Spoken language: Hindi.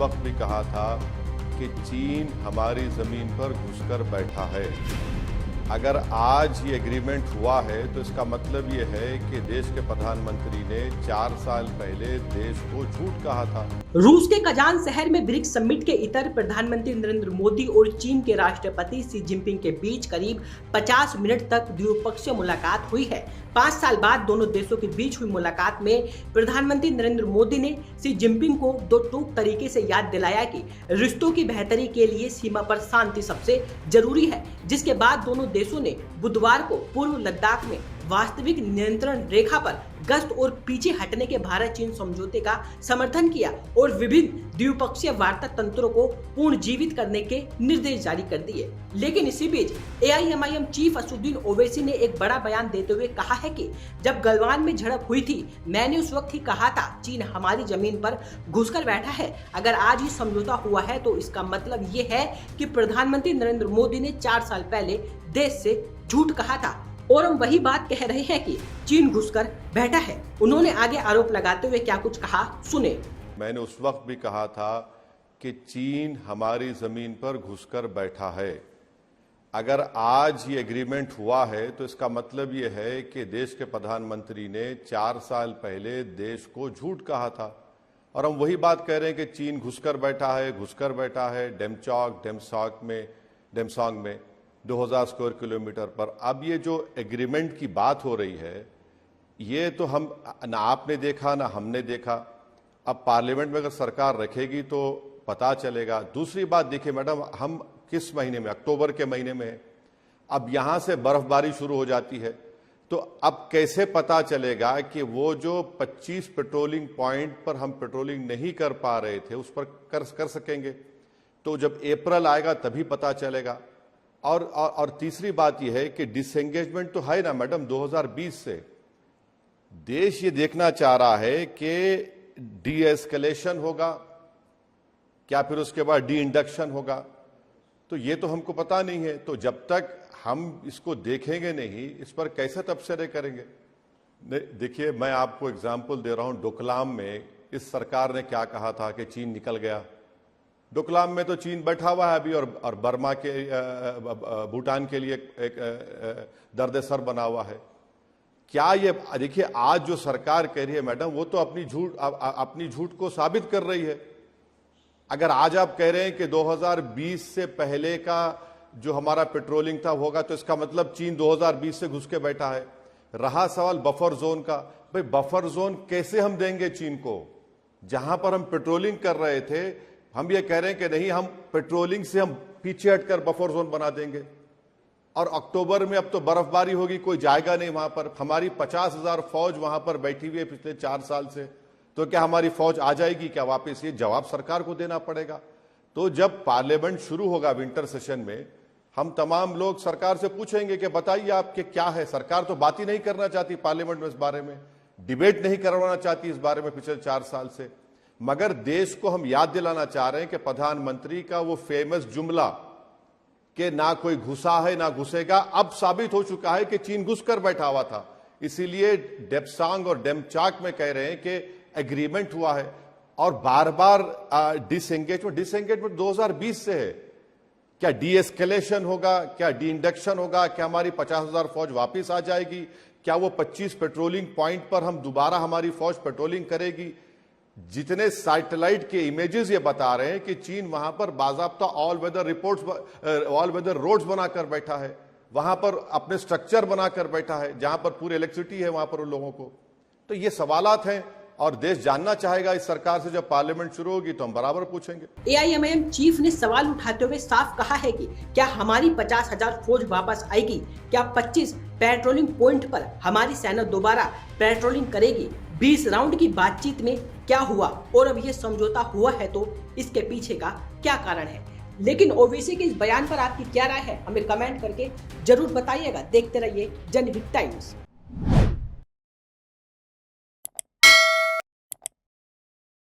वक्त भी कहा था कि चीन हमारी ज़मीन पर घुसकर बैठा है। अगर आज ये एग्रीमेंट हुआ है तो इसका मतलब ये है कि देश के प्रधानमंत्री ने 4 साल पहले देश को झूठ कहा था। रूस के कजान शहर में ब्रिक्स समिट के इतर प्रधानमंत्री नरेंद्र मोदी और चीन के राष्ट्रपति शी जिनपिंग के बीच करीब 50 मिनट तक द्विपक्षीय मुलाकात हुई है। 5 साल बाद दोनों देशों के बीच हुई मुलाकात में प्रधानमंत्री नरेंद्र मोदी ने शी जिनपिंग को दो टूक तरीके से याद दिलाया कि रिश्तों की बेहतरी के लिए सीमा पर शांति सबसे जरूरी है। जिसके बाद दोनों देशों ने बुधवार को पूर्व लद्दाख में वास्तविक नियंत्रण रेखा पर गश्त और पीछे हटने के भारत चीन समझौते का समर्थन किया और विभिन्न द्विपक्षीय वार्ता तंत्रों को पुनर्जीवित करने के निर्देश जारी कर दिए। लेकिन इसी बीच AIMIM चीफ असदुद्दीन ओवैसी ने एक बड़ा बयान देते हुए कहा है कि जब गलवान में झड़प हुई थी मैंने उस वक्त ही कहा था चीन हमारी जमीन पर घुसकर बैठा है। अगर आज ही समझौता हुआ है तो इसका मतलब ये है कि प्रधानमंत्री नरेंद्र मोदी ने 4 साल पहले देश से झूठ कहा था और हम वही बात कह रहे हैं कि चीन घुसकर बैठा है। उन्होंने आगे आरोप लगाते हुए क्या कुछ कहा, सुने। मैंने उस वक्त भी कहा था कि चीन हमारी जमीन पर घुसकर बैठा है। अगर आज ये एग्रीमेंट हुआ है तो इसका मतलब ये है कि देश के प्रधानमंत्री ने 4 साल पहले देश को झूठ कहा था और हम वही बात कह रहे हैं कि चीन घुसकर बैठा है डेमसोंग में 2000 स्क्वायर किलोमीटर पर। अब ये जो एग्रीमेंट की बात हो रही है ये तो हम ना आपने देखा ना हमने देखा। अब पार्लियामेंट में अगर सरकार रखेगी तो पता चलेगा। दूसरी बात देखिए मैडम, हम किस महीने में, अक्टूबर के महीने में, अब यहां से बर्फबारी शुरू हो जाती है तो अब कैसे पता चलेगा कि वो जो 25 पेट्रोलिंग पॉइंट पर हम पेट्रोलिंग नहीं कर पा रहे थे उस पर कर सकेंगे। तो जब अप्रैल आएगा तभी पता चलेगा। और तीसरी बात यह है कि डिसएंगेजमेंट तो है ना मैडम 2020 से। देश ये देखना चाह रहा है कि डी एस्केलेशन होगा क्या, फिर उसके बाद डी इंडक्शन होगा, तो ये तो हमको पता नहीं है। तो जब तक हम इसको देखेंगे नहीं इस पर कैसे तबसरे करेंगे। देखिए मैं आपको एग्जाम्पल दे रहा हूं, डोकलाम में इस सरकार ने क्या कहा था कि चीन निकल गया। डोकलाम में तो चीन बैठा हुआ है अभी और बर्मा के भूटान के लिए एक दर्द सर बना हुआ है। क्या ये देखिए आज जो सरकार कह रही है मैडम वो तो अपनी झूठ को साबित कर रही है। अगर आज आप कह रहे हैं कि 2020 से पहले का जो हमारा पेट्रोलिंग था होगा तो इसका मतलब चीन 2020 से घुस के बैठा है। रहा सवाल बफर जोन का, भाई बफर जोन कैसे हम देंगे चीन को? जहां पर हम पेट्रोलिंग कर रहे थे हम ये कह रहे हैं कि नहीं, हम पेट्रोलिंग से हम पीछे हटकर बफर जोन बना देंगे। और अक्टूबर में अब तो बर्फबारी होगी, कोई जाएगा नहीं वहां पर। हमारी 50,000 फौज वहां पर बैठी हुई है पिछले 4 साल से, तो क्या हमारी फौज आ जाएगी क्या वापस? ये जवाब सरकार को देना पड़ेगा। तो जब पार्लियामेंट शुरू होगा विंटर सेशन में हम तमाम लोग सरकार से पूछेंगे कि बताइए आपके क्या है। सरकार तो बात ही नहीं करना चाहती पार्लियामेंट में, इस बारे में डिबेट नहीं करवाना चाहती इस बारे में पिछले 4 साल से। मगर देश को हम याद दिलाना चाह रहे हैं कि प्रधानमंत्री का वो फेमस जुमला कि ना कोई घुसा है ना घुसेगा अब साबित हो चुका है कि चीन घुसकर बैठा हुआ था। इसीलिए डेप्सांग और डेमचाक में कह रहे हैं कि एग्रीमेंट हुआ है और बार बार डिसएंगेजमेंट 2020 से है। क्या डी एस्केलेशन होगा, क्या डी इंडक्शन होगा, क्या हमारी 50,000 फौज वापिस आ जाएगी, क्या वो 25 पेट्रोलिंग पॉइंट पर हम दोबारा हमारी फौज पेट्रोलिंग करेगी? जितने सैटेलाइट के इमेजेस ये बता रहे हैं कि चीन वहां पर बाजाब्ता ऑल वेदर रोड्स बनाकर बैठा है, वहां पर अपने स्ट्रक्चर बनाकर बैठा है जहां पर पूरी इलेक्ट्रिसिटी है वहां पर उन लोगों को। तो ये सवालात हैं और देश जानना चाहेगा इस सरकार से। जब पार्लियामेंट शुरू होगी तो हम बराबर पूछेंगे। AIMIM चीफ ने सवाल उठाते हुए साफ कहा है कि क्या हमारी 50,000 फौज वापस आएगी? क्या 25 पेट्रोलिंग पॉइंट पर हमारी सेना दोबारा पेट्रोलिंग करेगी? 20 राउंड की बातचीत में क्या हुआ और अब ये समझौता हुआ है तो इसके पीछे का क्या कारण है? लेकिन ओवैसी के इस बयान पर आपकी क्या राय है? हमें कमेंट करके जरूर बताइएगा। देखते रहिए जनहित टाइम्स।